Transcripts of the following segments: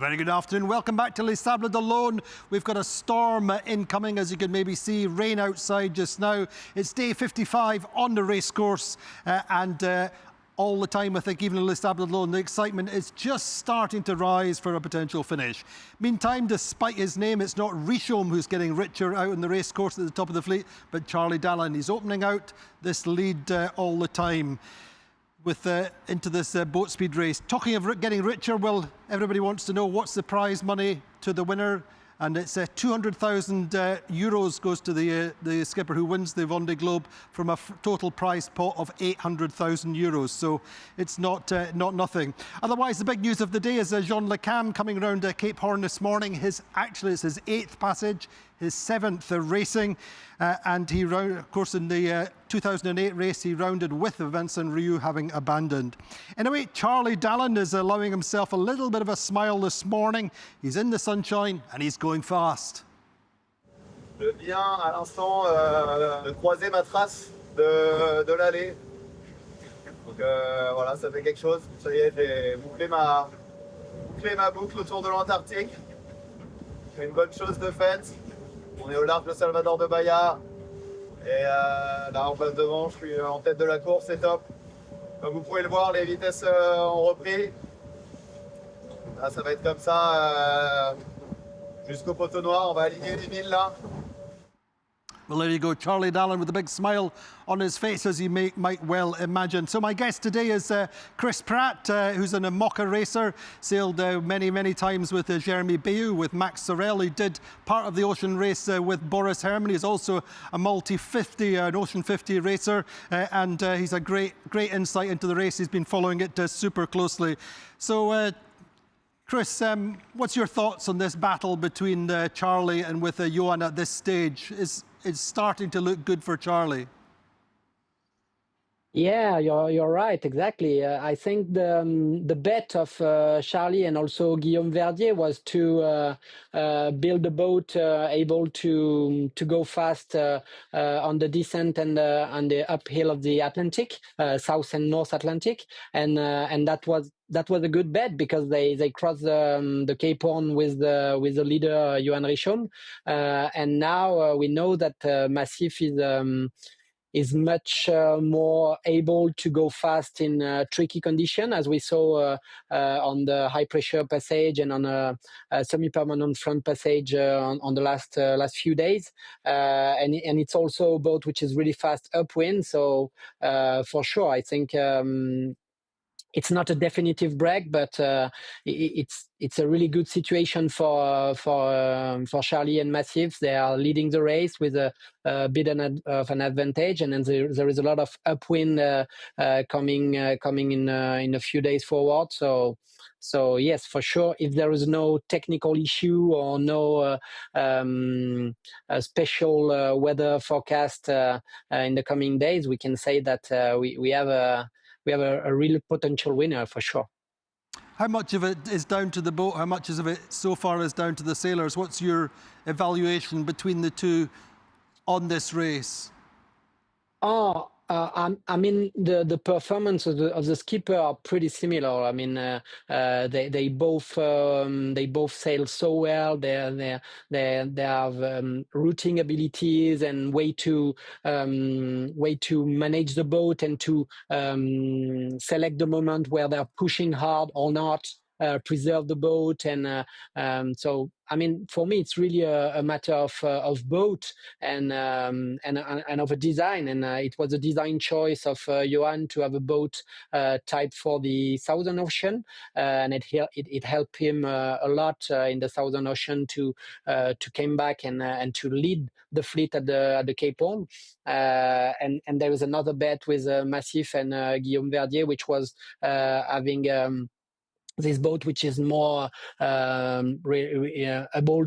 Very good afternoon. Welcome back to Les Sables d'Olonne. We've got a storm incoming, as you can maybe see. Rain outside just now. It's day 55 on the racecourse, and all the time, I think, even in Les Sables d'Olonne, the excitement is just starting to rise for a potential finish. Meantime, despite his name, it's not Ruyant who's getting richer out on the racecourse at the top of the fleet, but Charlie Dallin. He's opening out this lead all the time with into this boat speed race. Talking of getting richer, well, everybody wants to know what's the prize money to the winner, and it's 200,000 euros goes to the skipper who wins the Vendée Globe from a total prize pot of 800,000 euros. So it's not nothing. Otherwise, the big news of the day is Jean Le Cam coming around Cape Horn this morning. Actually, it's his 8th passage, his 7th racing, and he of course in the 2008 race he rounded with Vincent Rioux having abandoned. Anyway, Charlie Dallin is allowing himself a little bit of a smile this morning. He's in the sunshine and he's going fast. Je viens à l'instant de croiser ma trace de l'allée. Donc voilà, ça fait quelque chose. Ça y est, j'ai bouclé ma boucle autour de l'Antarctique. C'est une bonne chose de faite. On est au large de Salvador de Bahia. Et là, en face devant, je suis en tête de la course, c'est top. Comme vous pouvez le voir, les vitesses ont repris. Là, ça va être comme ça jusqu'au poteau noir. On va aligner les 1000 là. Well, there you go, Charlie Dallin with a big smile on his face, as you might well imagine. So my guest today is Chris Pratt, who's an Mocha racer, sailed many times with Jeremy Bayou, with Max Sorel. He did part of the ocean race with Boris Herrmann. He's also a multi-50, an ocean 50 racer, and he's a great insight into the race. He's been following it super closely. So, Chris, what's your thoughts on this battle between Charlie and with Johan at this stage? It's starting to look good for Charlie. Yeah, you're right, exactly. I think the bet of Charlie and also Guillaume Verdier was to build a boat able to go fast on the descent and the uphill of the Atlantic, South and North Atlantic, and that was a good bet because they crossed the Cape Horn with the leader Johan Ruyant, and now we know that Massif is much more able to go fast in tricky condition, as we saw on the high pressure passage and on a semi-permanent front passage on the last few days. And it's also a boat which is really fast upwind. So for sure, I think it's not a definitive break, but it's a really good situation for Charlie and Massif. They are leading the race with a bit of an advantage, and then there is a lot of upwind coming in a few days forward. So yes, for sure, if there is no technical issue or no special weather forecast in the coming days, we can say that we have a real potential winner for sure. How much of it is down to the boat? How much of it so far is down to the sailors? What's your evaluation between the two on this race? I mean, the performance of the skipper are pretty similar. I mean, they both sail so well. They have routing abilities and way to manage the boat and to select the moment where they're pushing hard or not. Preserve the boat, and so I mean, for me, it's really a matter of boat and of a design, and it was a design choice of Johan to have a boat type for the Southern Ocean, and it helped him a lot in the Southern Ocean to come back and to lead the fleet at the Cape Horn, and there was another bet with Massif and Guillaume Verdier, which was having this boat, which is more able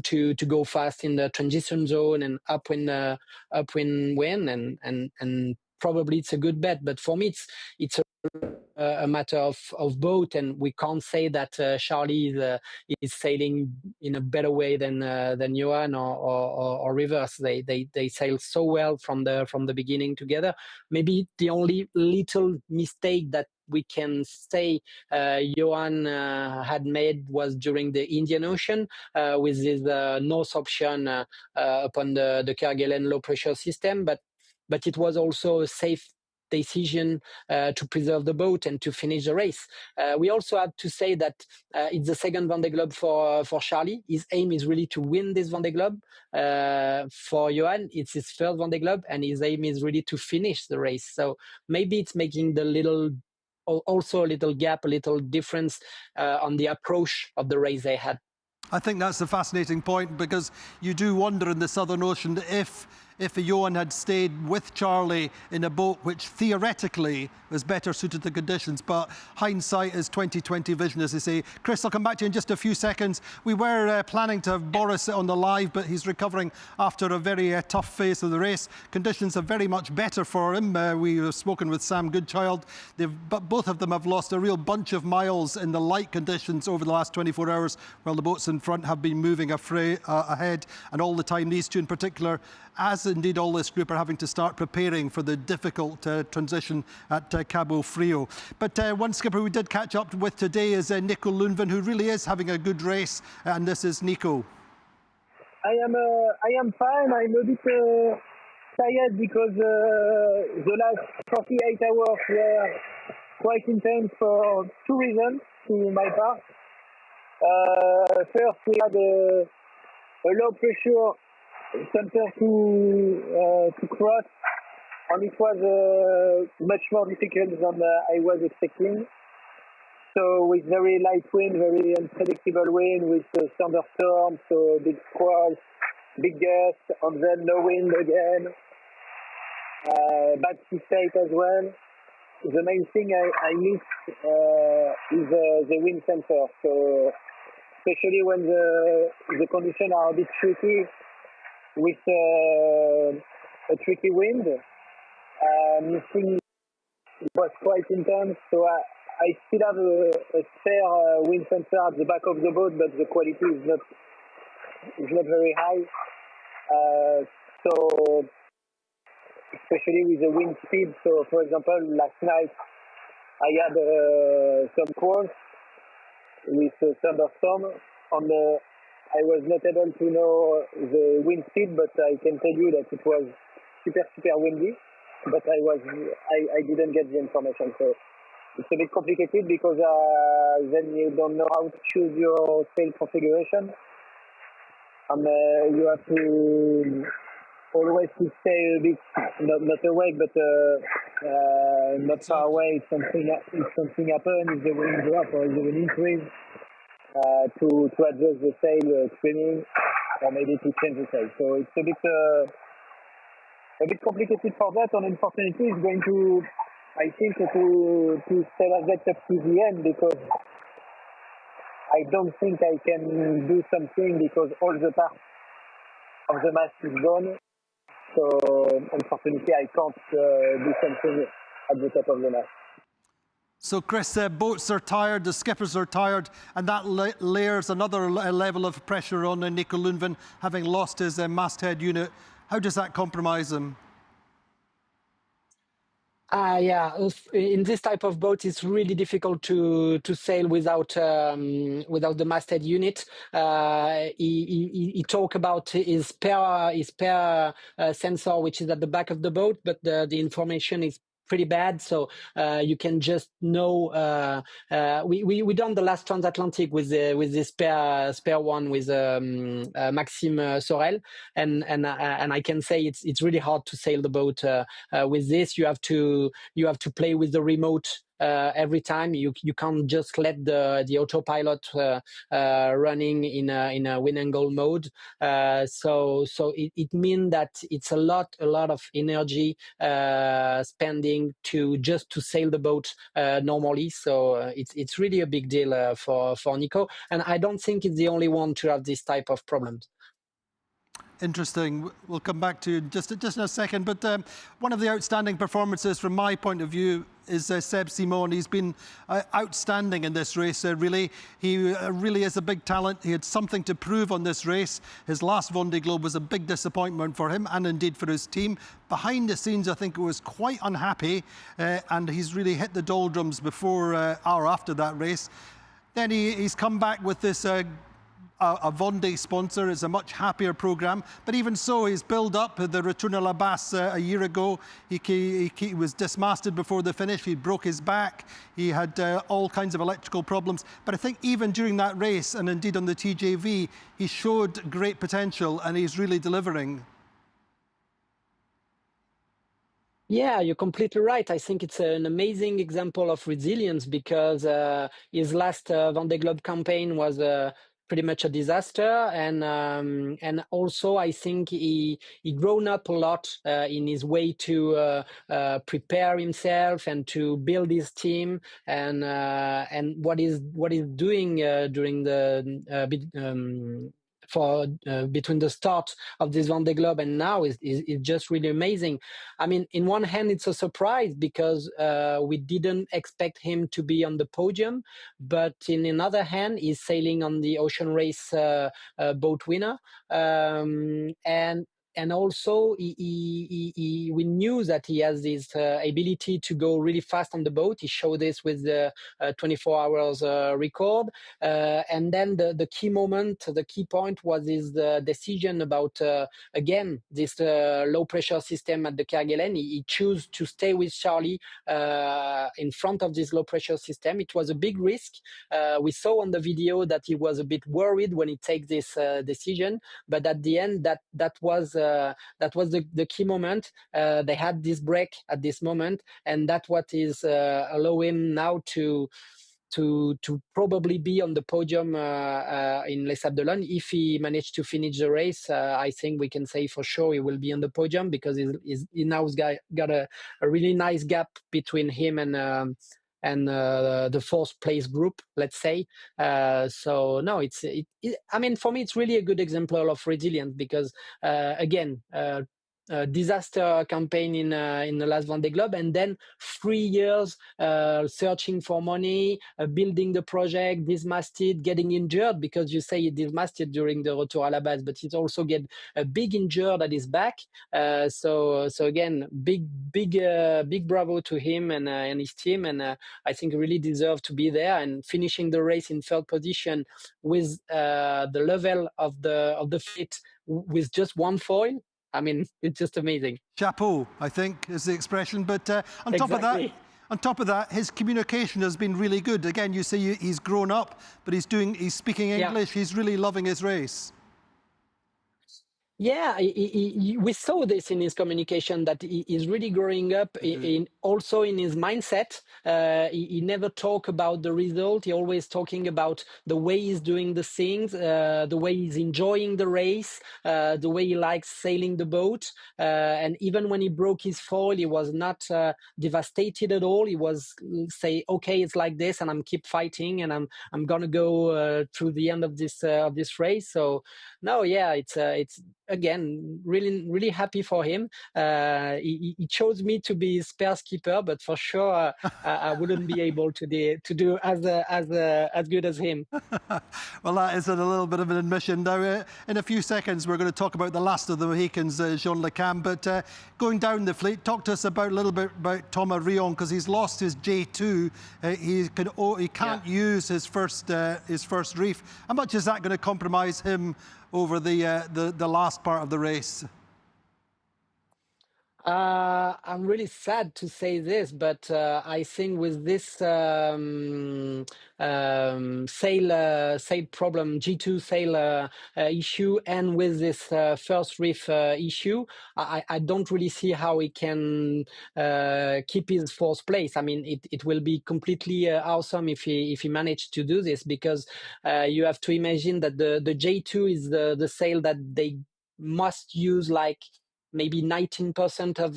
to go fast in the transition zone and upwind wind, and probably it's a good bet. But for me, it's a matter of boat, and we can't say that Charlie is sailing in a better way than Johan or reverse. They sail so well from the beginning together. Maybe the only little mistake that we can say Johan had made was during the Indian Ocean with his north option upon the Kerguelen low pressure system, but it was also a safe decision to preserve the boat and to finish the race. We also have to say that it's the second Vendée Globe for Charlie. His aim is really to win this Vendée Globe. For Johan, it's his first Vendée Globe, and his aim is really to finish the race. So maybe it's making also a little gap, a little difference on the approach of the race they had. I think that's a fascinating point, because you do wonder in the Southern Ocean if Johan had stayed with Charlie in a boat which theoretically was better suited to conditions, but hindsight is 20/20 vision, as they say. Chris, I'll come back to you in just a few seconds. We were planning to have Boris on the live, but he's recovering after a very tough phase of the race. Conditions are very much better for him. We have spoken with Sam Goodchild. But both of them have lost a real bunch of miles in the light conditions over the last 24 hours, while the boats in front have been moving ahead. And all the time, these two in particular, as indeed all this group, are having to start preparing for the difficult transition at Cabo Frio. But one skipper we did catch up with today is Nico Lunven, who really is having a good race. And this is Nico. I am fine. I'm a bit tired because the last 48 hours were quite intense for two reasons to my part. First, we had a low pressure center to cross, and it was much more difficult than I was expecting. So with very light wind, very unpredictable wind, with thunderstorms, so big squalls, big gusts, and then no wind again. Bad sea state as well. The main thing I miss is the wind sensor. So especially when the conditions are a bit tricky with a tricky wind, missing was quite intense. So I still have a spare wind sensor at the back of the boat, but the quality is not very high. So especially with the wind speed. So for example, last night I had some calls with a thunderstorm. I was not able to know the wind speed, but I can tell you that it was super windy. But I didn't get the information. So it's a bit complicated because then you don't know how to choose your sail configuration, and you have to always to stay a bit not away, but not far away. If something happens, if the wind drop or if the wind increase, to adjust the sail trimming or maybe to change the sail. So it's a bit complicated for that, and unfortunately it's going to, I think, to stay like that up to the end, because I don't think I can do something because all the parts of the mast is gone. So unfortunately I can't do something at the top of the mast. So Chris, boats are tired, the skippers are tired, and that layers another level of pressure on Nico Lunven, having lost his masthead unit. How does that compromise him? Yeah, in this type of boat, it's really difficult to sail without the masthead unit. He talked about his spare sensor, which is at the back of the boat, but the information is pretty bad, so you can just know. We done the last transatlantic with this spare one with Maxime Sorel, and I can say it's really hard to sail the boat with this. You have to play with the remote every time. You can't just let the autopilot running in a wind angle mode. So it means that it's a lot of energy spending to sail the boat normally. So it's really a big deal for Nico, and I don't think it's the only one to have this type of problems. Interesting. We'll come back to just in a second. But one of the outstanding performances from my point of view is Seb Simon. He's been outstanding in this race, really. He really is a big talent. He had something to prove on this race. His last Vendée Globe was a big disappointment for him and indeed for his team. Behind the scenes, I think he was quite unhappy and he's really hit the doldrums before or after that race. Then he's come back with this a Vendée sponsor. It's a much happier programme. But even so, he's built up the Retour à la Basse a year ago. He was dismasted before the finish. He broke his back. He had all kinds of electrical problems. But I think even during that race, and indeed on the TJV, he showed great potential and he's really delivering. Yeah, you're completely right. I think it's an amazing example of resilience because his last Vendée Globe campaign was pretty much a disaster, and also I think he grown up a lot in his way to prepare himself and to build his team, and what he's doing during the between the start of this Vendée Globe and now is just really amazing. I mean, in one hand, it's a surprise because we didn't expect him to be on the podium, but in another hand, he's sailing on the Ocean Race boat winner, and also we knew that he has this ability to go really fast on the boat. He showed this with the 24 hours record. And then the key moment, the key point was his decision about, again, this low pressure system at the Kerguelen. He chose to stay with Charlie in front of this low pressure system. It was a big risk. We saw on the video that he was a bit worried when he takes this decision, but at the end, that was the key moment. They had this break at this moment, and that's what is allowing him now to probably be on the podium in Les Sables d'Olonne. If he managed to finish the race, I think we can say for sure he will be on the podium because he now got a really nice gap between him and the fourth place group, let's say. So no, I mean, for me, it's really a good example of resilience because again, disaster campaign in the last Vendée Globe, and then 3 years searching for money, building the project, dismasted, getting injured, because you say he dismasted during the Retour à la Base, but he's also get a big injury at his back. So again, big bravo to him and his team, and I think he really deserved to be there and finishing the race in third position with the level of the fleet with just one foil. I mean, it's just amazing. Chapeau, I think, is the expression. But on top of that, his communication has been really good. Again, you say he's grown up, but he's speaking English. Yeah. He's really loving his race. Yeah, we saw this in his communication that he's really growing up. Also in his mindset. He never talk about the result. He always talking about the way he's doing the things, the way he's enjoying the race, the way he likes sailing the boat. And even when he broke his foil, he was not devastated at all. He was say, okay, it's like this, and I'm keep fighting, and I'm gonna go through the end of this race. So no, yeah, it's again, really happy for him. He chose me to be his spare skipper, but for sure I wouldn't be able to do as good as him. Well, that is a little bit of an admission. Now, in a few seconds, we're going to talk about the last of the Mohicans, Jean Le Cam. But going down the fleet, talk to us a little bit about Thomas Ruyant, because he's lost his J2. He can't use his first reef. How much is that going to compromise him over the last part of the race? I'm really sad to say this, but I think with this sail problem, G2 sail issue, and with this first reef issue, I don't really see how he can keep his fourth place. I mean, it will be completely awesome if he managed to do this, because you have to imagine that the J2 is the sail that they must use like maybe 19% of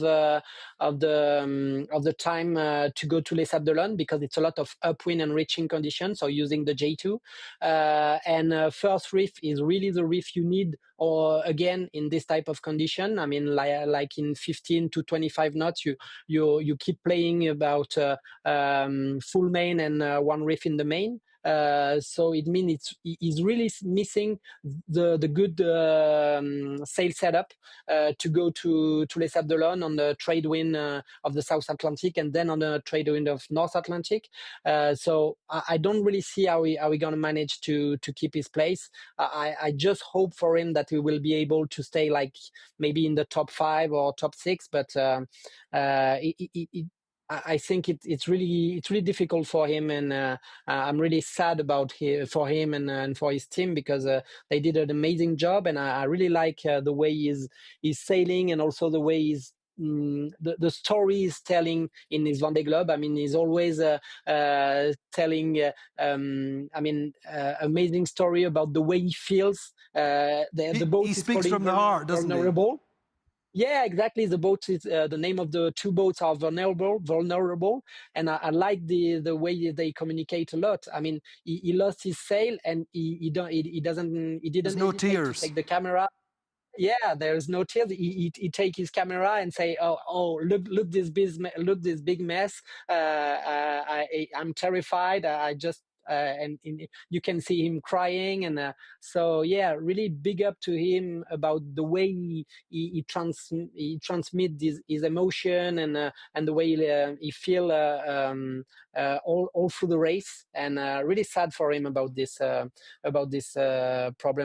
the time to go to Les Sables d'Olonne, because it's a lot of upwind and reaching conditions, so using the J2. And first reef is really the reef you need, or again in this type of condition. I mean, like in 15 to 25 knots, you keep playing about full main and one reef in the main. So it means he's really missing the good sail setup to go to Les Sables d'Olonne on the trade wind of the South Atlantic, and then on the trade wind of North Atlantic. So I don't really see how we going to manage to keep his place. I just hope for him that we will be able to stay like maybe in the top 5 or top 6, but I think it's really difficult for him, and I'm really sad for him and for his team, because they did an amazing job, and I really like the way he's sailing, and also the way he's the story he's telling in his Vendée Globe. I mean, he's always telling amazing story about the way he feels. The boat he is speaks probably from the heart, doesn't he? vulnerable. Yeah, exactly. The boat is the name of the 2 boats are vulnerable, and I like the way they communicate a lot. I mean, he lost his sail, and he didn't There's no hesitate to tears. take the camera. Yeah, there's no tears. He take his camera and say, "Oh, look this big mess. I'm terrified. I just." And you can see him crying, and so yeah, really big up to him about the way he transmit his emotion, and the way he feel all through the race, and really sad for him about this problem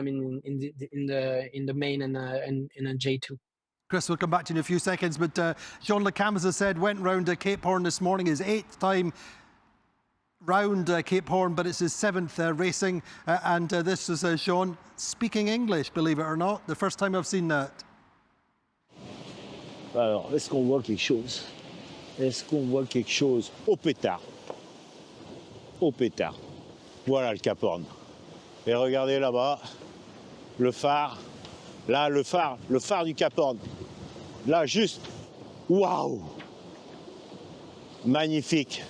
in the main and in a J2. Chris, we'll come back to you in a few seconds, but Jean Le Cam, as I said, went round Cape Horn this morning, his 8th time round Cape Horn, but it's his 7th racing, and this is Jean speaking English, believe it or not, the first time I've seen that. Alors, est-ce qu'on voit quelque chose? Est-ce qu'on voit quelque chose? Au pétard. Au pétard. Voilà le Cap Horn. Et regardez là-bas, le phare. Là, le phare du Cap Horn. Là, juste, waouh! Magnifique.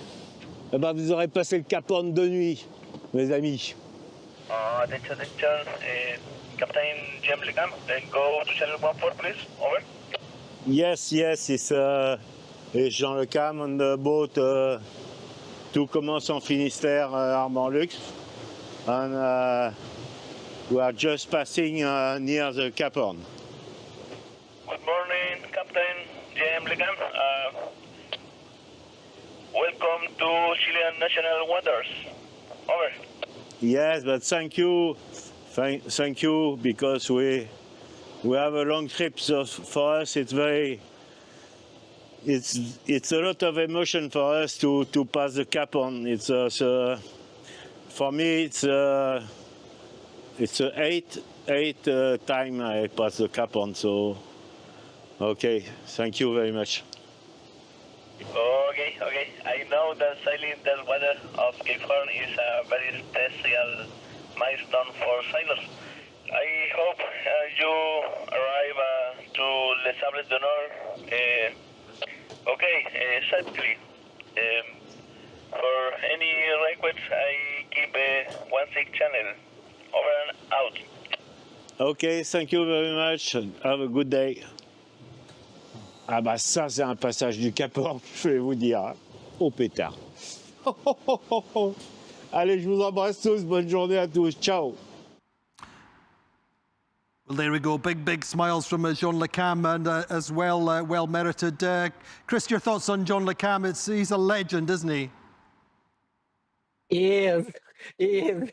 Eh ben, vous aurez passé le Cap Horn de nuit, mes amis. Attention, Captain James Legam, go to channel 14, please. Over. Yes, it's Jean Le Cam on the boat. Tout commence en Finistère, Armand Lux. And we are just passing near the Cap Horn. Good morning, Captain James Legam. Welcome to Chilean national waters. Over. Yes, but thank you, because we have a long trip. So for us, it's a lot of emotion for us to pass the Cap Horn. It's for me, it's a 8th time I pass the Cap Horn. So okay, thank you very much. Okay. I know that sailing the water of Cape Horn is a very special milestone for sailors. I hope you arrive to Les Sables d'Olonne. Sadly, for any requests, I keep a 1-6 channel. Over and out. Okay, thank you very much. Have a good day. Ah bah ça, c'est un passage du Cap Horn, je vais vous dire. Hein. Au pétard. Allez, je vous embrasse tous. Bonne journée à tous. Ciao. Well, there we go. Big smiles from Jean Le Cam, and as well, well merited. Chris, your thoughts on Jean Le Cam? He's a legend, isn't he? He is.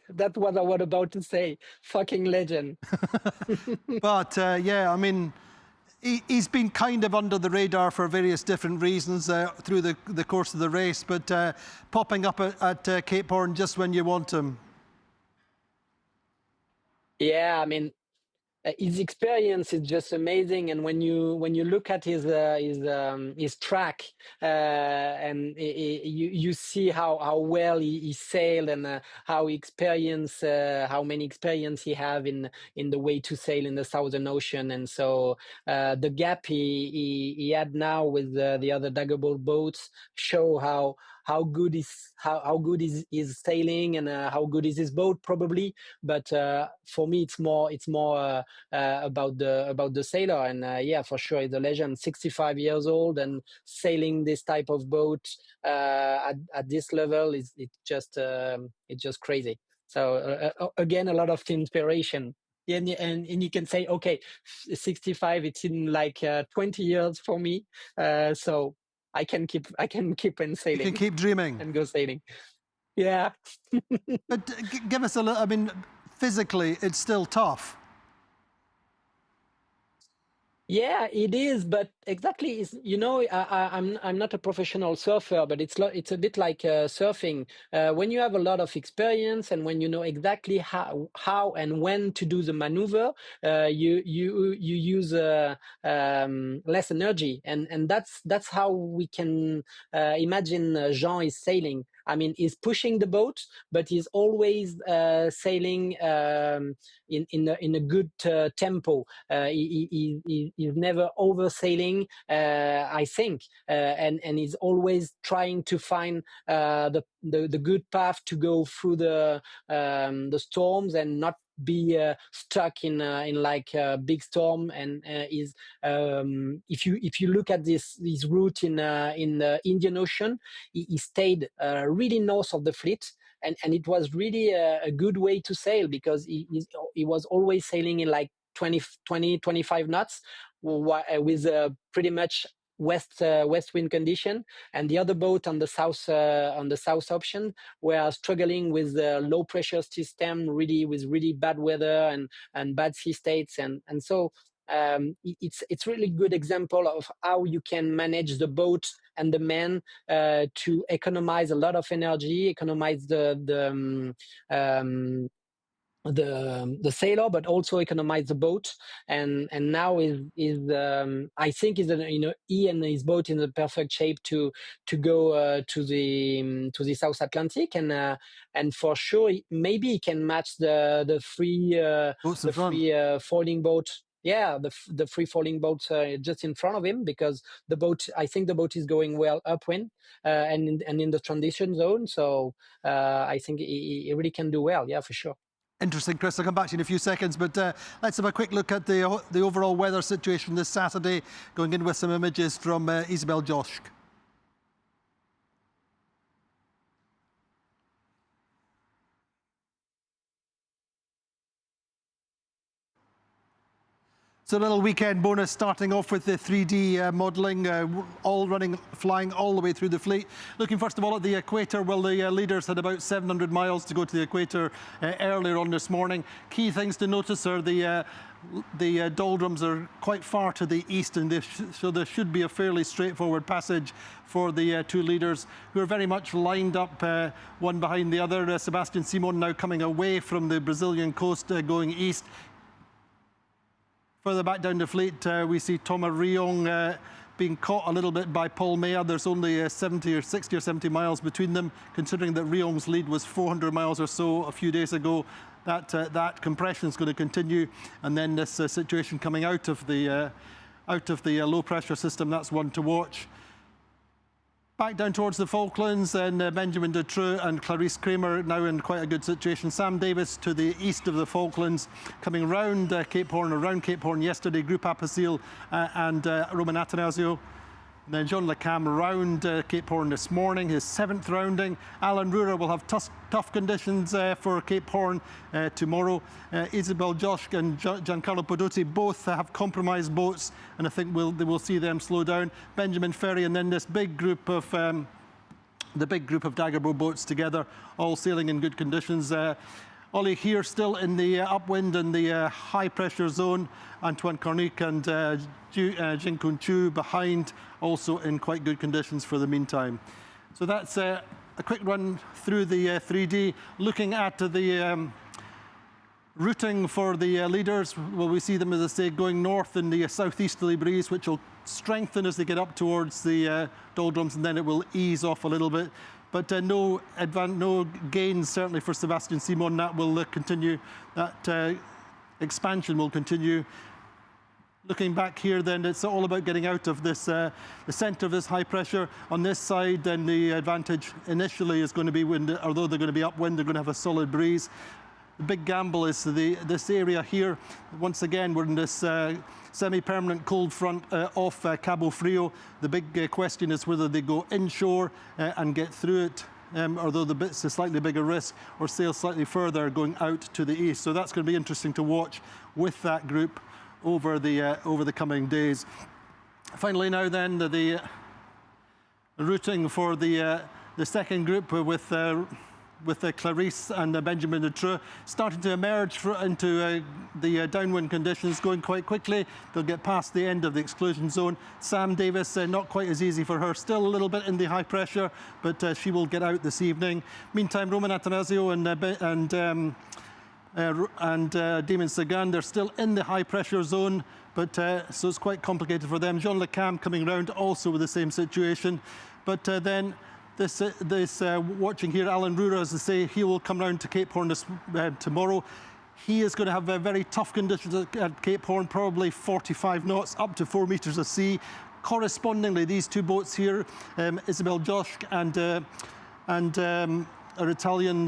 That's what I was about to say. Fucking legend. But yeah, I mean, he's been kind of under the radar for various different reasons through the course of the race, but popping up at Cape Horn just when you want him. Yeah, I mean, his experience is just amazing, and when you look at his track, and you see how well he sailed, and how many experience he have in the way to sail in the Southern Ocean. And so the gap he had now with the other Daggerbolt boats show how good is sailing, and how good is his boat probably. But for me, it's more about the sailor. And yeah, for sure, he's a legend. 65 years old and sailing this type of boat at this level is it's just crazy. So again, a lot of inspiration. And you can say, okay, 65, it's in like 20 years for me. So I can keep on sailing. You can keep dreaming and go sailing. Yeah. But give us a little, I mean, physically, it's still tough. Yeah, it is, but exactly, I'm not a professional surfer, but it's a bit like surfing. When you have a lot of experience, and when you know exactly how and when to do the maneuver, you use less energy, and that's how we can imagine Jean is sailing. I mean, he's pushing the boat, but he's always sailing in a good tempo. He's never over sailing, I think, and he's always trying to find the good path to go through the storms and not be stuck in like a big storm. And if you look at this route in the Indian Ocean, he stayed really north of the fleet. And it was really a good way to sail, because he was always sailing in like 25 knots with pretty much west wind condition. And the other boat on the south option were struggling with the low pressure system, with really bad weather and bad sea states. And so it's really good example of how you can manage the boat and the men to economize a lot of energy, economize the sailor, but also economize the boat. And now I think he and his boat in the perfect shape to go to the South Atlantic, and for sure maybe he can match the free foiling boat. Yeah, the free falling boat just in front of him, because I think the boat is going well upwind and in the transition zone. So I think he really can do well. Yeah, for sure. Interesting, Chris. I'll come back to you in a few seconds, but let's have a quick look at the overall weather situation this Saturday, going in with some images from Isabelle Joschk. So a little weekend bonus, starting off with the 3D modelling, flying all the way through the fleet. Looking first of all at the equator. Well, the leaders had about 700 miles to go to the equator earlier on this morning. Key things to notice are the doldrums are quite far to the east, and so there should be a fairly straightforward passage for the two leaders, who are very much lined up one behind the other. Sebastian Simon now coming away from the Brazilian coast, going east. Further back down the fleet, we see Thomas Ruyant being caught a little bit by Paul Meyer. There's only 60 or 70 miles between them, considering that Ruyant's lead was 400 miles or so a few days ago. That compression is going to continue, and then this situation coming out of the low pressure system, that's one to watch. Back down towards the Falklands, and Benjamin Dutroux and Clarice Kramer now in quite a good situation. Sam Davis to the east of the Falklands, coming round Cape Horn, around Cape Horn yesterday, Group Apicil and Roman Attanasio. And then John Le Cam round Cape Horn this morning, his 7th rounding. Alan Rurer will have tough conditions for Cape Horn tomorrow. Isabelle Joschk and Giancarlo Podotti both have compromised boats, and I think we'll see them slow down. Benjamin Ferry, and then this big group of Daggerbolt boats together, all sailing in good conditions. Ollie here still in the upwind and the high pressure zone. Antoine Cornic and Jing Kun Chu behind, also in quite good conditions for the meantime. So that's a quick run through the 3D, looking at the routing for the leaders, well, we see them, as I say, going north in the southeasterly breeze, which will strengthen as they get up towards the doldrums, and then it will ease off a little bit. But no gains, certainly, for Sebastian Simon. That will continue. That expansion will continue. Looking back here, then, it's all about getting out of this, the centre of this high pressure. On this side, then the advantage initially is going to be wind, although they're going to be upwind, they're going to have a solid breeze. The big gamble is this area here. Once again, we're in this semi-permanent cold front off Cabo Frio. The big question is whether they go inshore and get through it, although the bit's a slightly bigger risk, or sail slightly further going out to the east. So that's going to be interesting to watch with that group over the coming days. Finally, now then, the routing for the second group with Clarisse and Benjamin Dutroux starting to emerge into the downwind conditions, going quite quickly. They'll get past the end of the exclusion zone. Sam Davis, not quite as easy for her. Still a little bit in the high pressure, but she will get out this evening. Meantime, Roman Atanasio and Damon Sagan, they're still in the high pressure zone, but so it's quite complicated for them. Jean Le Cam coming round also with the same situation. But then this watching here, Alan Roura, as I say, he will come round to Cape Horn tomorrow. He is going to have very tough conditions at Cape Horn, probably 45 knots, up to 4 meters of sea. Correspondingly, these two boats here, Isabel Josch and our Italian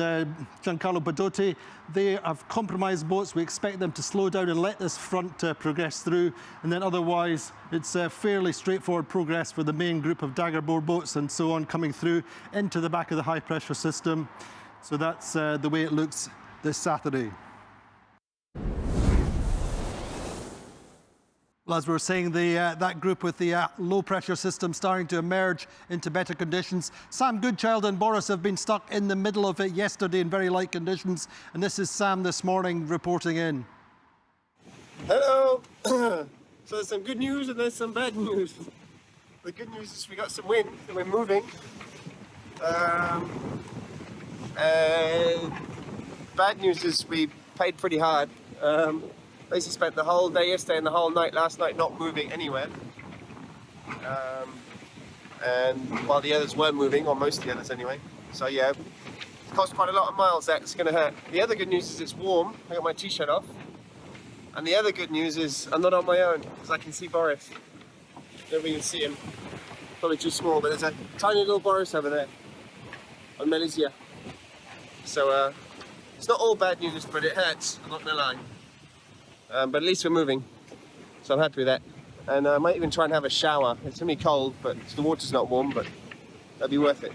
Giancarlo Badotti, they have compromised boats. We expect them to slow down and let this front progress through, and then otherwise it's fairly straightforward progress for the main group of daggerboard boats and so on coming through into the back of the high pressure system. So that's the way it looks this Saturday. Well, as we were saying, that group with the low-pressure system starting to emerge into better conditions. Sam Goodchild and Boris have been stuck in the middle of it yesterday in very light conditions. And this is Sam this morning reporting in. Hello! So there's some good news and there's some bad news. The good news is we got some wind and we're moving. And bad news is we paid pretty hard. Basically spent the whole day yesterday and the whole night last night not moving anywhere. And while the others weren't moving, or most of the others anyway. So yeah, it cost quite a lot of miles. That's going to hurt. The other good news is it's warm. I got my t-shirt off. And the other good news is I'm not on my own, because I can see Boris. Nobody can see him. Probably too small, but there's a tiny little Boris over there on Melisia. So it's not all bad news, but it hurts. I'm not going to lie. But at least we're moving, so I'm happy with that. And I might even try and have a shower. It's going to be cold, but the water's not warm, but that'll be worth it.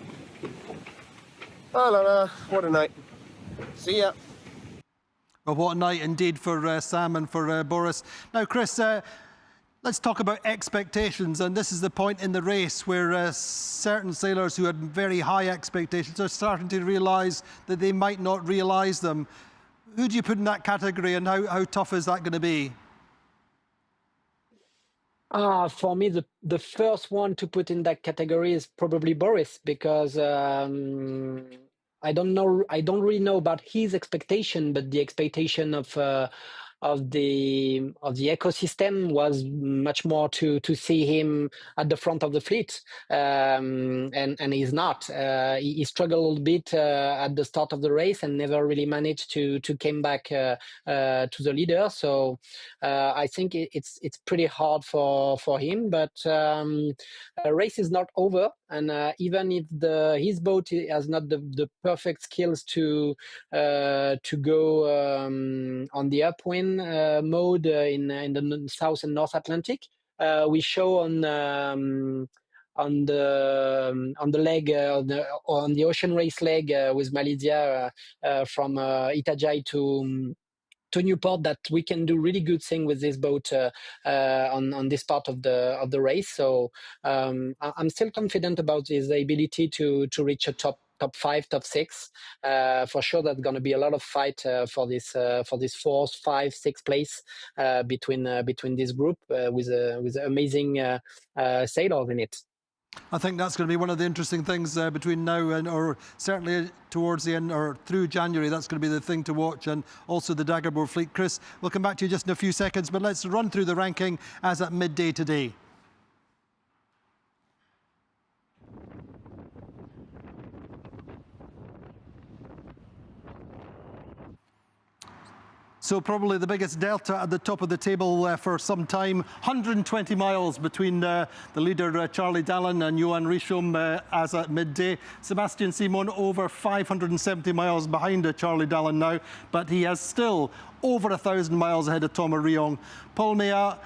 Oh la la, what a night. See ya. Well, what a night indeed for Sam and for Boris. Now, Chris, let's talk about expectations. And this is the point in the race where certain sailors who had very high expectations are starting to realise that they might not realise them. Who do you put in that category, and how tough is that going to be? For me, the first one to put in that category is probably Boris, because I don't really know about his expectation, but the expectation of the ecosystem was much more to see him at the front of the fleet, and he's not. He struggled a little bit at the start of the race and never really managed to come back to the leader. So I think it's pretty hard for him. But the race is not over, and even if his boat has not the perfect skills to go on the upwind mode in the South and North Atlantic, we show on the leg on the ocean race leg with Malaysia from Itajai to Newport that we can do really good thing with this boat on this part of the race. So I'm still confident about his ability to reach a top 5, top 6. For sure, that's going to be a lot of fight for this 4th, 5, 6 place between this group with amazing sailors in it. I think that's going to be one of the interesting things between now and, or certainly towards the end or through January. That's going to be the thing to watch, and also the Daggerboard fleet. Chris, we'll come back to you just in a few seconds, but let's run through the ranking as at midday today. So probably the biggest delta at the top of the table for some time. 120 miles between the leader Charlie Dallin and Johan Richomme as at midday. Sebastian Simon over 570 miles behind Charlie Dallin now, but he has still over 1,000 miles ahead of Thomas Ruyant. Paul Mea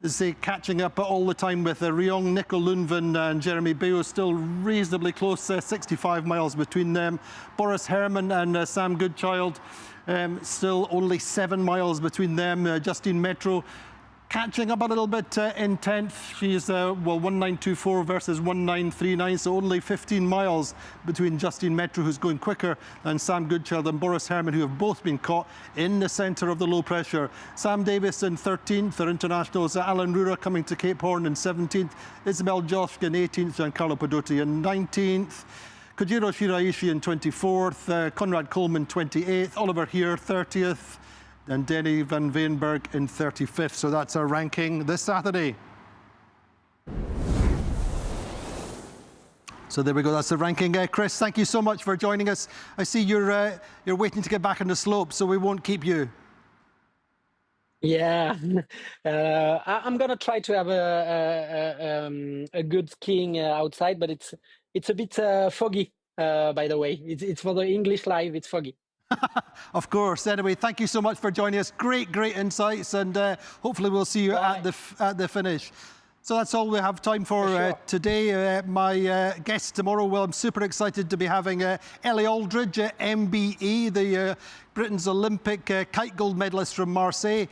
is catching up all the time with Ruyant, Nico Lunven and Jeremy Bayo still reasonably close, 65 miles between them. Boris Herrmann and Sam Goodchild, still only 7 miles between them. Justine Metro catching up a little bit in 10th. She's, well, 1924 versus 1939, so only 15 miles between Justine Metro, who's going quicker than Sam Goodchild, and Boris Herrmann, who have both been caught in the centre of the low pressure. Sam Davis in 13th, their internationals. Alan Rura coming to Cape Horn in 17th. Isabel Josk in 18th, and Carlo Pedotti in 19th. Kojiro Shiraishi in 24th, Conrad Coleman 28th, Oliver Heer 30th, and Denny van Veenberg in 35th. So that's our ranking this Saturday. So there we go, that's the ranking. Chris, thank you so much for joining us. I see you're waiting to get back on the slope, so we won't keep you. Yeah, I'm gonna try to have a good skiing outside, but it's a bit foggy. By the way, it's for the English live. It's foggy. Of course. Anyway, thank you so much for joining us. Great insights, and hopefully we'll see you at the finish. So that's all we have time for today. My guest tomorrow, well, I'm super excited to be having Ellie Aldridge, MBE, the Britain's Olympic kite gold medalist from Marseille,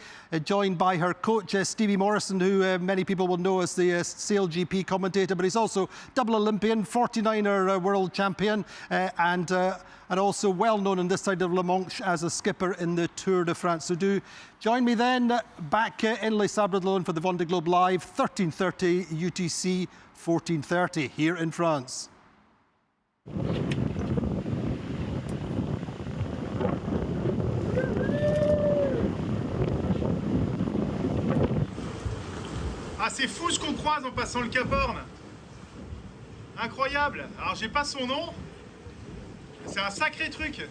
joined by her coach, Stevie Morrison, who many people will know as the Sail GP commentator, but he's also double Olympian, 49er world champion, and also well known on this side of La Manche as a skipper in the Tour de France. So do join me then back in Les Sables d'Olonne for the Vendée Globe Live, 13:30 UTC, 14:30 here in France. Ah, c'est fou ce qu'on croise en passant le Cap Horn. Incroyable. Alors j'ai pas son nom. C'est un sacré truc.